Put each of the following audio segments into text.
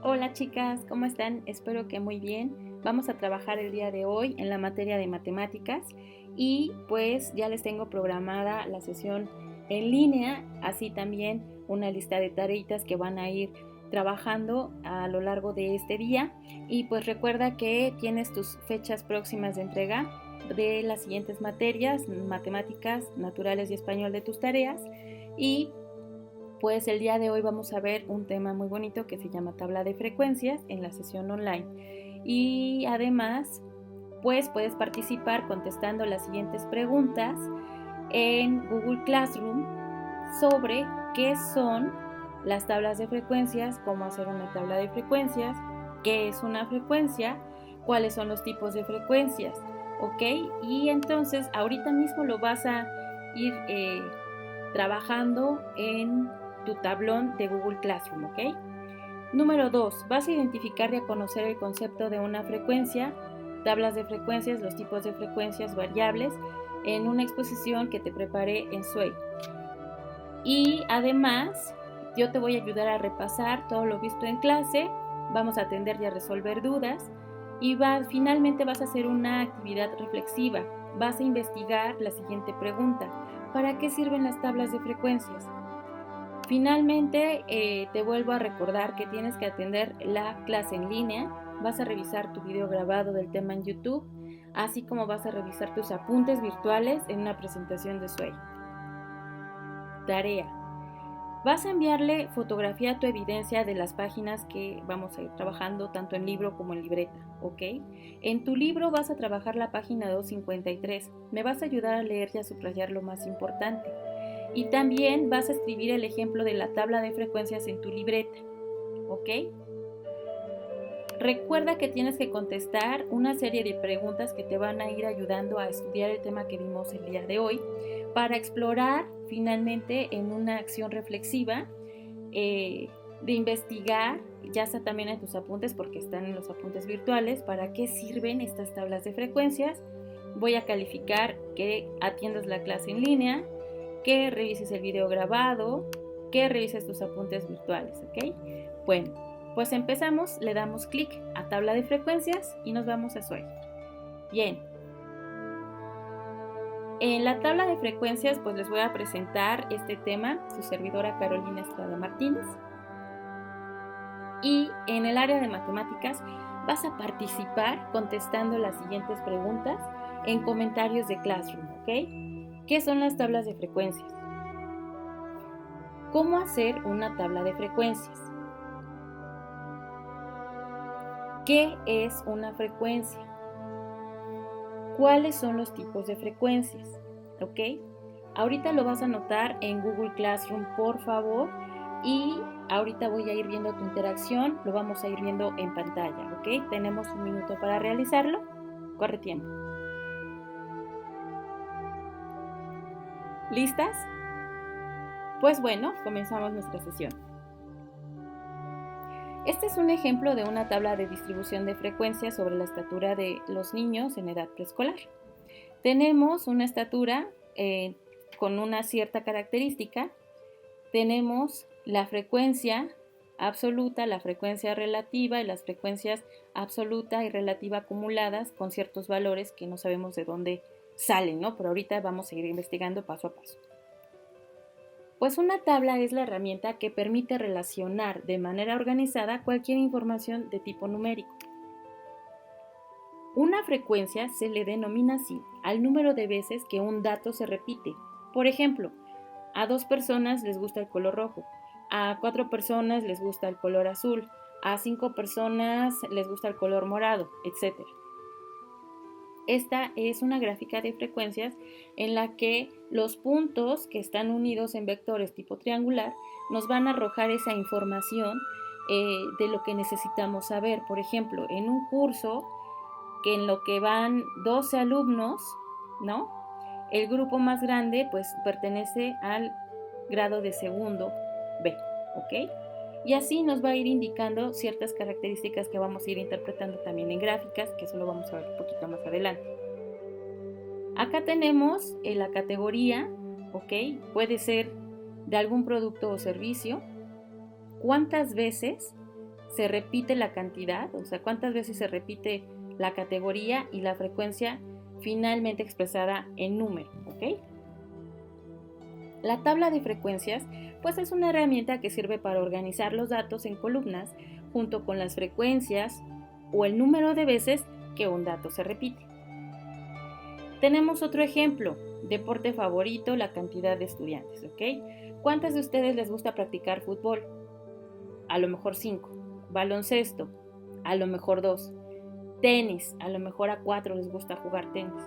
Hola chicas, ¿cómo están? Espero que muy bien. Vamos a trabajar el día de hoy en la materia de matemáticas y pues ya les tengo programada la sesión en línea, así también una lista de tareitas que van a ir trabajando a lo largo de este día y pues recuerda que tienes tus fechas próximas de entrega de las siguientes materias, matemáticas, naturales y español de tus tareas y pues el día de hoy vamos a ver un tema muy bonito que se llama tabla de frecuencias en la sesión online. Y además, pues puedes participar contestando las siguientes preguntas en Google Classroom sobre qué son las tablas de frecuencias, cómo hacer una tabla de frecuencias, qué es una frecuencia, cuáles son los tipos de frecuencias, ¿ok? Y entonces ahorita mismo lo vas a ir trabajando en tu tablón de Google Classroom, ¿ok? Número 2. Vas a identificar y a conocer el concepto de una frecuencia, tablas de frecuencias, los tipos de frecuencias variables, en una exposición que te preparé en Sway. Y además, yo te voy a ayudar a repasar todo lo visto en clase, vamos a atender y a resolver dudas, y finalmente vas a hacer una actividad reflexiva. Vas a investigar la siguiente pregunta: ¿para qué sirven las tablas de frecuencias? Finalmente, te vuelvo a recordar que tienes que atender la clase en línea, vas a revisar tu video grabado del tema en YouTube, así como vas a revisar tus apuntes virtuales en una presentación de Sway. Tarea: vas a enviarle fotografía a tu evidencia de las páginas que vamos a ir trabajando tanto en libro como en libreta, ¿ok? En tu libro vas a trabajar la página 253. Me vas a ayudar a leer y a subrayar lo más importante. Y también vas a escribir el ejemplo de la tabla de frecuencias en tu libreta, ¿ok? Recuerda que tienes que contestar una serie de preguntas que te van a ir ayudando a estudiar el tema que vimos el día de hoy para explorar finalmente en una acción reflexiva de investigar, ya está también en tus apuntes porque están en los apuntes virtuales, para qué sirven estas tablas de frecuencias. Voy a calificar que atiendas la clase en línea, que revises el video grabado, que revises tus apuntes virtuales, ¿ok? Bueno, pues empezamos, le damos clic a tabla de frecuencias y nos vamos a Sway. Bien. En la tabla de frecuencias, pues les voy a presentar este tema, su servidora Carolina Estrada Martínez. Y en el área de matemáticas vas a participar contestando las siguientes preguntas en comentarios de Classroom, ¿ok? ¿Qué son las tablas de frecuencias? ¿Cómo hacer una tabla de frecuencias? ¿Qué es una frecuencia? ¿Cuáles son los tipos de frecuencias? ¿Ok? Ahorita lo vas a anotar en Google Classroom, por favor, y ahorita voy a ir viendo tu interacción, lo vamos a ir viendo en pantalla, ¿ok? Tenemos un minuto para realizarlo. Corre tiempo. ¿Listas? Pues bueno, comenzamos nuestra sesión. Este es un ejemplo de una tabla de distribución de frecuencias sobre la estatura de los niños en edad preescolar. Tenemos una estatura con una cierta característica. Tenemos la frecuencia absoluta, la frecuencia relativa y las frecuencias absoluta y relativa acumuladas con ciertos valores que no sabemos de dónde salen, ¿no? Pero ahorita vamos a ir investigando paso a paso. Pues una tabla es la herramienta que permite relacionar de manera organizada cualquier información de tipo numérico. Una frecuencia se le denomina así al número de veces que un dato se repite. Por ejemplo, a 2 personas les gusta el color rojo, a 4 personas les gusta el color azul, a 5 personas les gusta el color morado, etc. Esta es una gráfica de frecuencias en la que los puntos que están unidos en vectores tipo triangular nos van a arrojar esa información de lo que necesitamos saber. Por ejemplo, en un curso que en lo que van 12 alumnos, ¿no? El grupo más grande pues pertenece al grado de segundo B, ¿ok? Y así nos va a ir indicando ciertas características que vamos a ir interpretando también en gráficas, que eso lo vamos a ver un poquito más adelante. Acá tenemos la categoría, ¿ok? Puede ser de algún producto o servicio. ¿Cuántas veces se repite la cantidad, o sea, cuántas veces se repite la categoría y la frecuencia finalmente expresada en número, ¿ok? La tabla de frecuencias, pues es una herramienta que sirve para organizar los datos en columnas junto con las frecuencias o el número de veces que un dato se repite. Tenemos otro ejemplo, deporte favorito, la cantidad de estudiantes, ¿ok? ¿Cuántas de ustedes les gusta practicar fútbol? A lo mejor 5. Baloncesto, a lo mejor 2. Tenis, a lo mejor a 4 les gusta jugar tenis.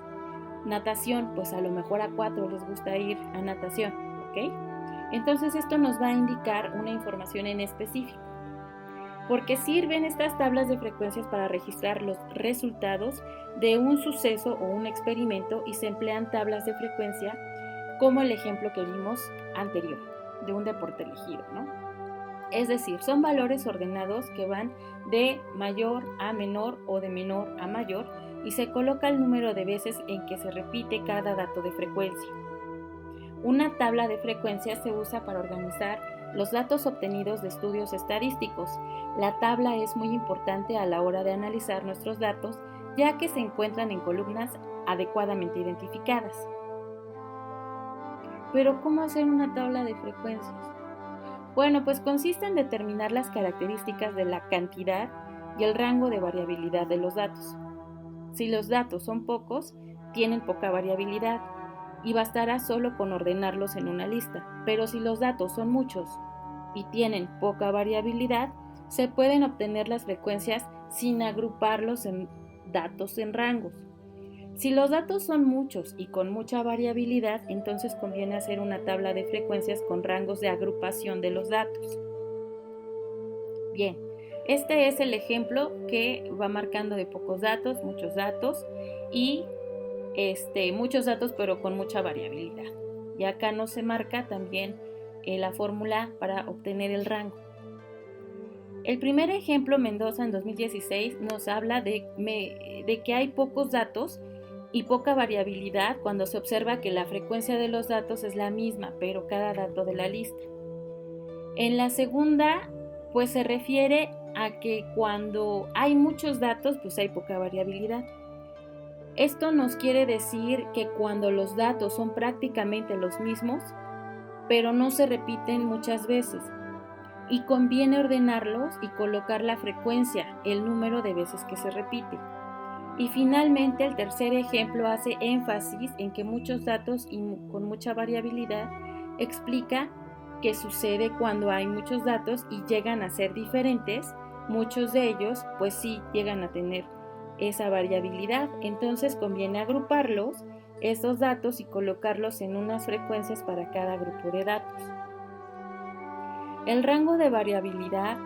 Natación, pues a lo mejor a 4 les gusta ir a natación, ¿ok? Entonces esto nos va a indicar una información en específico. Porque sirven estas tablas de frecuencias para registrar los resultados de un suceso o un experimento y se emplean tablas de frecuencia como el ejemplo que vimos anterior, de un deporte elegido, ¿no? Es decir, son valores ordenados que van de mayor a menor o de menor a mayor y se coloca el número de veces en que se repite cada dato de frecuencia. Una tabla de frecuencias se usa para organizar los datos obtenidos de estudios estadísticos. La tabla es muy importante a la hora de analizar nuestros datos, ya que se encuentran en columnas adecuadamente identificadas. Pero, ¿cómo hacer una tabla de frecuencias? Bueno, pues consiste en determinar las características de la cantidad y el rango de variabilidad de los datos. Si los datos son pocos, tienen poca variabilidad y bastará solo con ordenarlos en una lista. Pero si los datos son muchos y tienen poca variabilidad, se pueden obtener las frecuencias sin agruparlos en datos en rangos. Si los datos son muchos y con mucha variabilidad, entonces conviene hacer una tabla de frecuencias con rangos de agrupación de los datos. Bien, este es el ejemplo que va marcando de pocos datos, muchos datos y muchos datos pero con mucha variabilidad. Y acá nos se marca también la fórmula para obtener el rango. El primer ejemplo, Mendoza en 2016, nos habla de que hay pocos datos y poca variabilidad cuando se observa que la frecuencia de los datos es la misma, pero cada dato de la lista. En la segunda, pues se refiere a que cuando hay muchos datos, pues hay poca variabilidad. Esto nos quiere decir que cuando los datos son prácticamente los mismos, pero no se repiten muchas veces, y conviene ordenarlos y colocar la frecuencia, el número de veces que se repite. Y finalmente el tercer ejemplo hace énfasis en que muchos datos y con mucha variabilidad explica qué sucede cuando hay muchos datos y llegan a ser diferentes. Muchos de ellos pues sí llegan a tener esa variabilidad, entonces conviene agruparlos, esos datos, y colocarlos en unas frecuencias para cada grupo de datos. El rango de variabilidad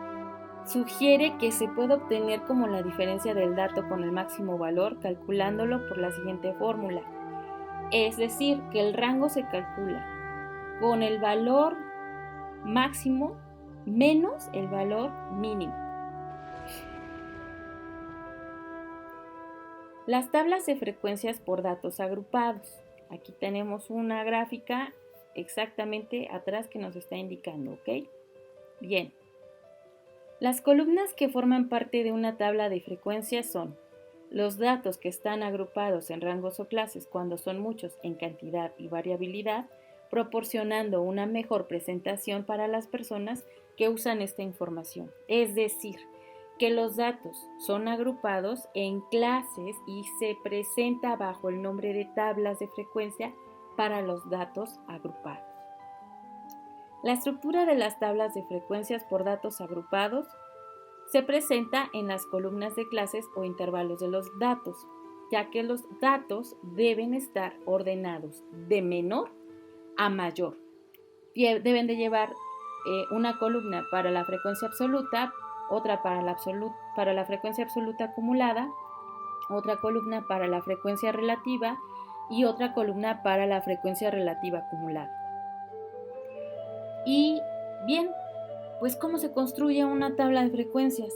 sugiere que se puede obtener como la diferencia del dato con el máximo valor calculándolo por la siguiente fórmula. Es decir, que el rango se calcula con el valor máximo menos el valor mínimo. Las tablas de frecuencias por datos agrupados. Aquí tenemos una gráfica exactamente atrás que nos está indicando, ¿ok? Bien. Las columnas que forman parte de una tabla de frecuencias son los datos que están agrupados en rangos o clases cuando son muchos en cantidad y variabilidad, proporcionando una mejor presentación para las personas que usan esta información. Es decir, que los datos son agrupados en clases y se presenta bajo el nombre de tablas de frecuencia para los datos agrupados. La estructura de las tablas de frecuencias por datos agrupados se presenta en las columnas de clases o intervalos de los datos, ya que los datos deben estar ordenados de menor a mayor. Deben de llevar una columna para la frecuencia absoluta, otra para la frecuencia absoluta acumulada, otra columna para la frecuencia relativa y otra columna para la frecuencia relativa acumulada. Y bien, pues ¿cómo se construye una tabla de frecuencias?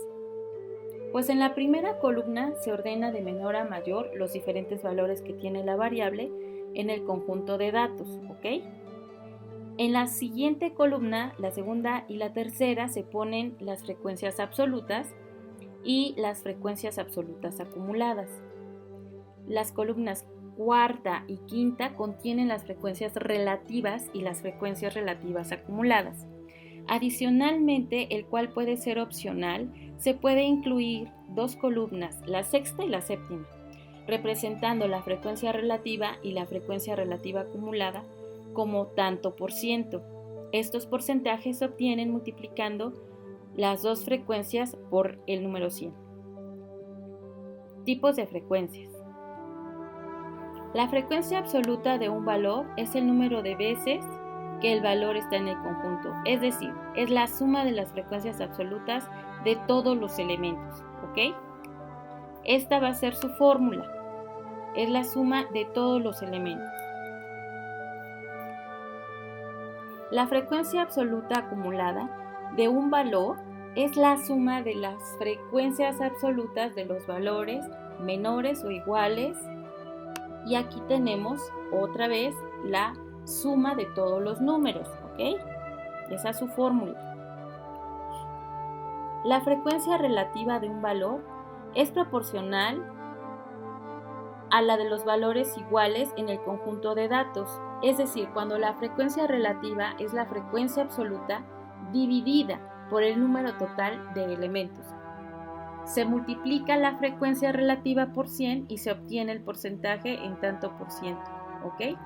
Pues en la primera columna se ordena de menor a mayor los diferentes valores que tiene la variable en el conjunto de datos, ¿ok? En la siguiente columna, la segunda y la tercera, se ponen las frecuencias absolutas y las frecuencias absolutas acumuladas. Las columnas cuarta y quinta contienen las frecuencias relativas y las frecuencias relativas acumuladas. Adicionalmente, el cual puede ser opcional, se puede incluir dos columnas, la sexta y la séptima, representando la frecuencia relativa y la frecuencia relativa acumulada como tanto por ciento. Estos porcentajes se obtienen multiplicando las dos frecuencias por el número 100. Tipos de frecuencias. La frecuencia absoluta de un valor es el número de veces que el valor está en el conjunto, es decir, es la suma de las frecuencias absolutas de todos los elementos, ¿ok? Esta va a ser su fórmula, es la suma de todos los elementos. La frecuencia absoluta acumulada de un valor es la suma de las frecuencias absolutas de los valores menores o iguales, y aquí tenemos otra vez la suma de todos los números, ¿ok? Esa es su fórmula. La frecuencia relativa de un valor es proporcional a la de los valores iguales en el conjunto de datos, es decir, cuando la frecuencia relativa es la frecuencia absoluta dividida por el número total de elementos. Se multiplica la frecuencia relativa por 100 y se obtiene el porcentaje en tanto por ciento, ¿ok?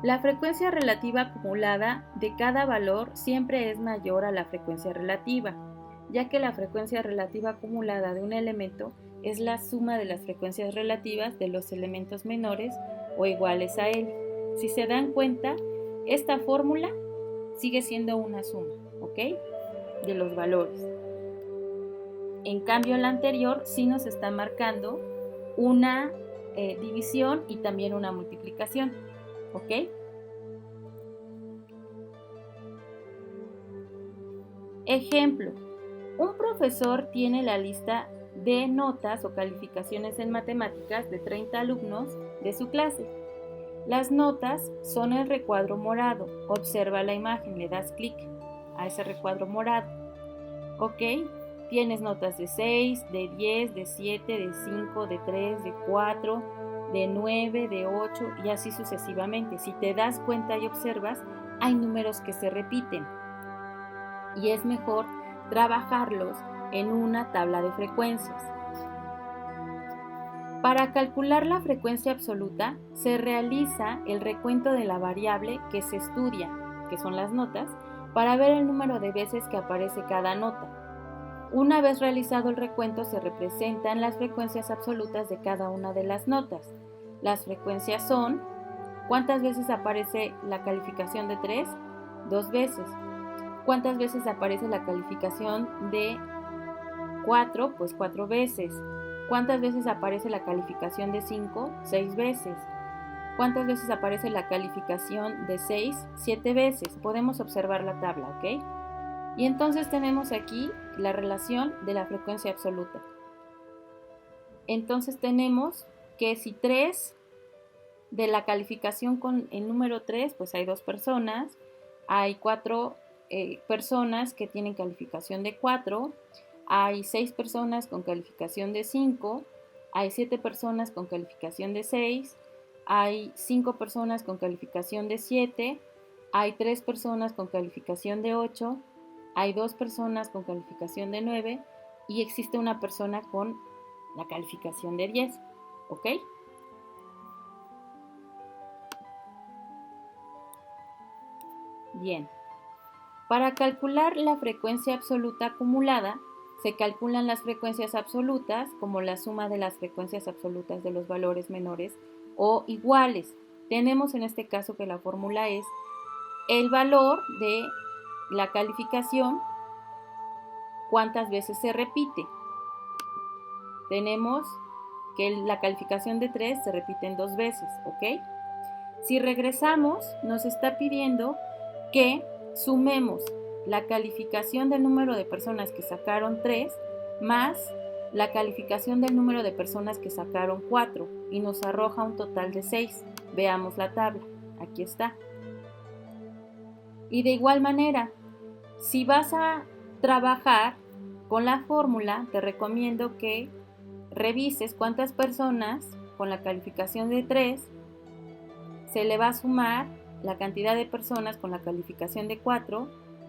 La frecuencia relativa acumulada de cada valor siempre es mayor a la frecuencia relativa, ya que la frecuencia relativa acumulada de un elemento es la suma de las frecuencias relativas de los elementos menores o iguales a él. Si se dan cuenta, esta fórmula sigue siendo una suma, ¿ok?, de los valores. En cambio, la anterior sí nos está marcando una división y también una multiplicación, ¿ok? Ejemplo, un profesor tiene la lista de notas o calificaciones en matemáticas de 30 alumnos de su clase. Las notas son el recuadro morado. Observa la imagen, le das clic a ese recuadro morado. ¿Ok? Tienes notas de 6, de 10, de 7, de 5, de 3, de 4, de 9, de 8 y así sucesivamente. Si te das cuenta y observas, hay números que se repiten y es mejor trabajarlos en una tabla de frecuencias. Para calcular la frecuencia absoluta, se realiza el recuento de la variable que se estudia, que son las notas, para ver el número de veces que aparece cada nota. Una vez realizado el recuento, se representan las frecuencias absolutas de cada una de las notas. Las frecuencias son: ¿cuántas veces aparece la calificación de 3? 2 veces. ¿Cuántas veces aparece la calificación de 4? Pues 4 veces. ¿Cuántas veces aparece la calificación de 5? 6 veces. ¿Cuántas veces aparece la calificación de 6? 7 veces. Podemos observar la tabla, ¿ok? Y entonces tenemos aquí la relación de la frecuencia absoluta. Entonces tenemos que si 3 de la calificación con el número 3, pues hay 2 personas, hay 4 personas que tienen calificación de 4, hay 6 personas con calificación de 5, hay 7 personas con calificación de 6, hay 5 personas con calificación de 7, hay 3 personas con calificación de 8, hay 2 personas con calificación de 9 y existe una persona con la calificación de 10, ¿ok? Bien. Para calcular la frecuencia absoluta acumulada, se calculan las frecuencias absolutas como la suma de las frecuencias absolutas de los valores menores o iguales. Tenemos en este caso que la fórmula es el valor de la calificación, cuántas veces se repite. Tenemos que la calificación de 3 se repite en 2 veces, ¿ok? Si regresamos, nos está pidiendo que sumemos la calificación del número de personas que sacaron 3 más la calificación del número de personas que sacaron 4 y nos arroja un total de 6. Veamos la tabla. Aquí está. Y de igual manera, si vas a trabajar con la fórmula, te recomiendo que revises cuántas personas con la calificación de 3 se le va a sumar la cantidad de personas con la calificación de 4,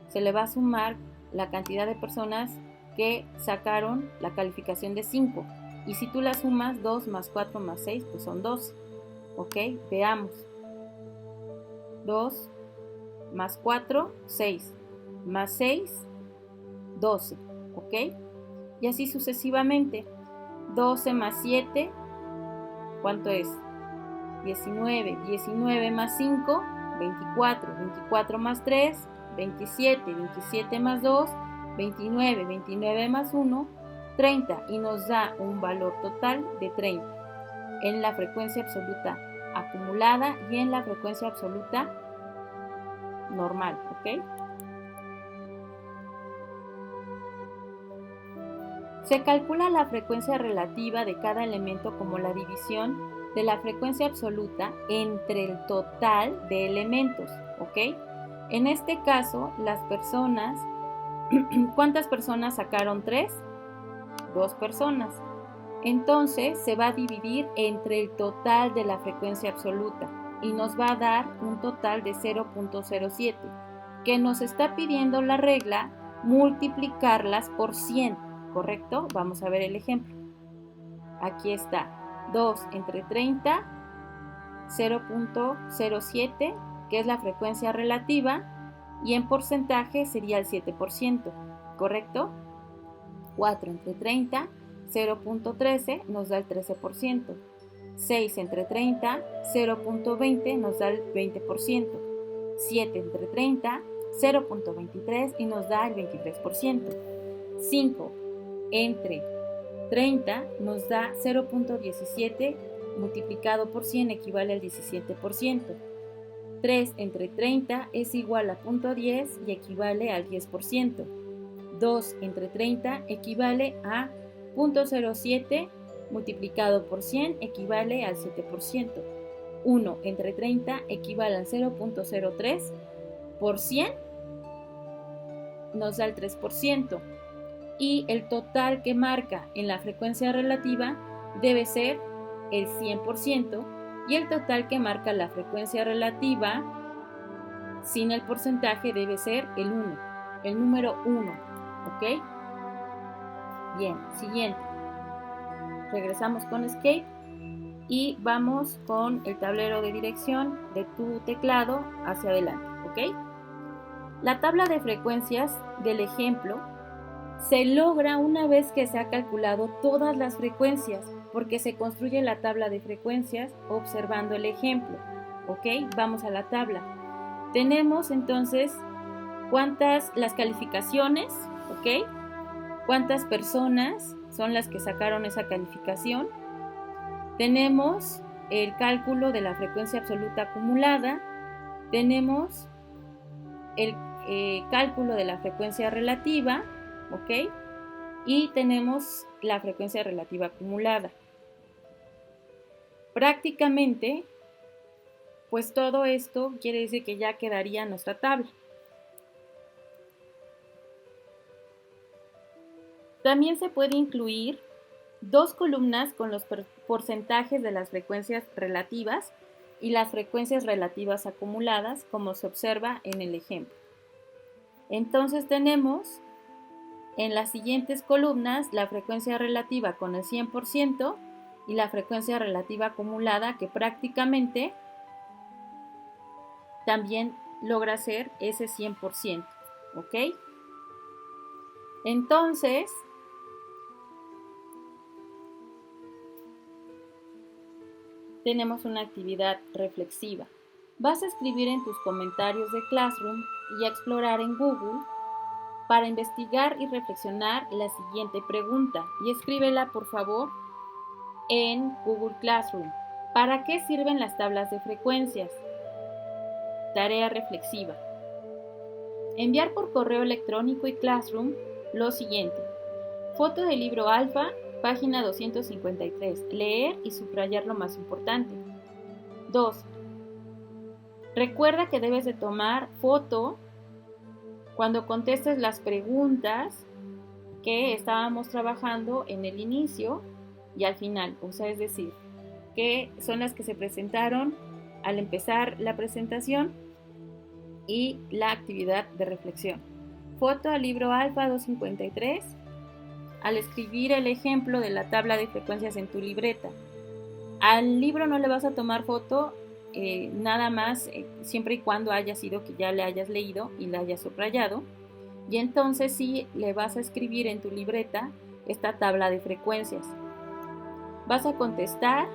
se le va a sumar la cantidad de personas que sacaron la calificación de 5. Y si tú la sumas, 2 más 4 más 6, pues son 12. ¿Ok? Veamos. 2 más 4, 6. Más 6, 12. ¿Ok? Y así sucesivamente. 12 más 7, ¿cuánto es? 19. 19 más 5, 24. 24 más 3, 27. 27 más 2, 29. 29 más 1, 30. Y nos da un valor total de 30 en la frecuencia absoluta acumulada y en la frecuencia absoluta normal. ¿Ok? Se calcula la frecuencia relativa de cada elemento como la división de la frecuencia absoluta entre el total de elementos, ¿ok? En este caso, las personas, ¿cuántas personas sacaron 3? 2 personas. Entonces, se va a dividir entre el total de la frecuencia absoluta y nos va a dar un total de 0.07, que nos está pidiendo la regla multiplicarlas por 100. ¿Correcto? Vamos a ver el ejemplo. Aquí está. 2 entre 30, 0.07, que es la frecuencia relativa, y en porcentaje sería el 7%. ¿Correcto? 4 entre 30, 0.13, nos da el 13%. 6 entre 30, 0.20, nos da el 20%. 7 entre 30, 0.23 y nos da el 23%. 5 entre 30 nos da 0.17 multiplicado por 100 equivale al 17%. 3 entre 30 es igual a 0.10 y equivale al 10%. 2 entre 30 equivale a 0.07 multiplicado por 100 equivale al 7%. 1 entre 30 equivale al 0.03 por 100 nos da el 3%. Y el total que marca en la frecuencia relativa debe ser el 100% y el total que marca la frecuencia relativa sin el porcentaje debe ser el 1, el número 1, ¿ok? Bien, siguiente. Regresamos con Escape y vamos con el tablero de dirección de tu teclado hacia adelante, ¿ok? La tabla de frecuencias del ejemplo se logra una vez que se ha calculado todas las frecuencias, porque se construye la tabla de frecuencias observando el ejemplo. ¿Ok? Vamos a la tabla. Tenemos entonces las calificaciones, ¿ok? Cuántas personas son las que sacaron esa calificación. Tenemos el cálculo de la frecuencia absoluta acumulada. Tenemos el cálculo de la frecuencia relativa, ¿ok? Y tenemos la frecuencia relativa acumulada. Prácticamente, pues todo esto quiere decir que ya quedaría nuestra tabla. También se puede incluir 2 columnas con los porcentajes de las frecuencias relativas y las frecuencias relativas acumuladas, como se observa en el ejemplo. Entonces tenemos en las siguientes columnas la frecuencia relativa con el 100% y la frecuencia relativa acumulada, que prácticamente también logra ser ese 100%, ¿ok? Entonces, tenemos una actividad reflexiva. Vas a escribir en tus comentarios de Classroom y a explorar en Google para investigar y reflexionar la siguiente pregunta, y escríbela por favor en Google Classroom. ¿Para qué sirven las tablas de frecuencias? Tarea reflexiva. Enviar por correo electrónico y Classroom lo siguiente. Foto del libro Alfa, página 253. Leer y subrayar lo más importante. 2. Recuerda que debes de tomar foto cuando contestes las preguntas que estábamos trabajando en el inicio y al final, o sea, es decir, que son las que se presentaron al empezar la presentación y la actividad de reflexión. Foto al libro Alfa 253, al escribir el ejemplo de la tabla de frecuencias en tu libreta. Al libro no le vas a tomar foto, nada más siempre y cuando haya sido que ya le hayas leído y le hayas subrayado, y entonces sí le vas a escribir en tu libreta esta tabla de frecuencias. Vas a contestar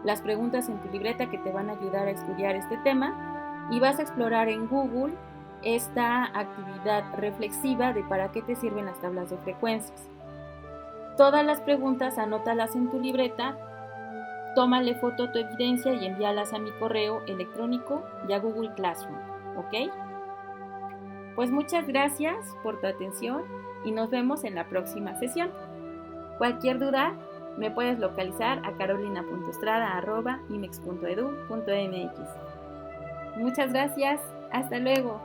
las preguntas en tu libreta que te van a ayudar a estudiar este tema y vas a explorar en Google esta actividad reflexiva de para qué te sirven las tablas de frecuencias. Todas las preguntas anótalas en tu libreta, tómale foto a tu evidencia y envíalas a mi correo electrónico y a Google Classroom, ¿ok? Pues muchas gracias por tu atención y nos vemos en la próxima sesión. Cualquier duda me puedes localizar a carolina.estrada@imex.edu.mx. Muchas gracias, hasta luego.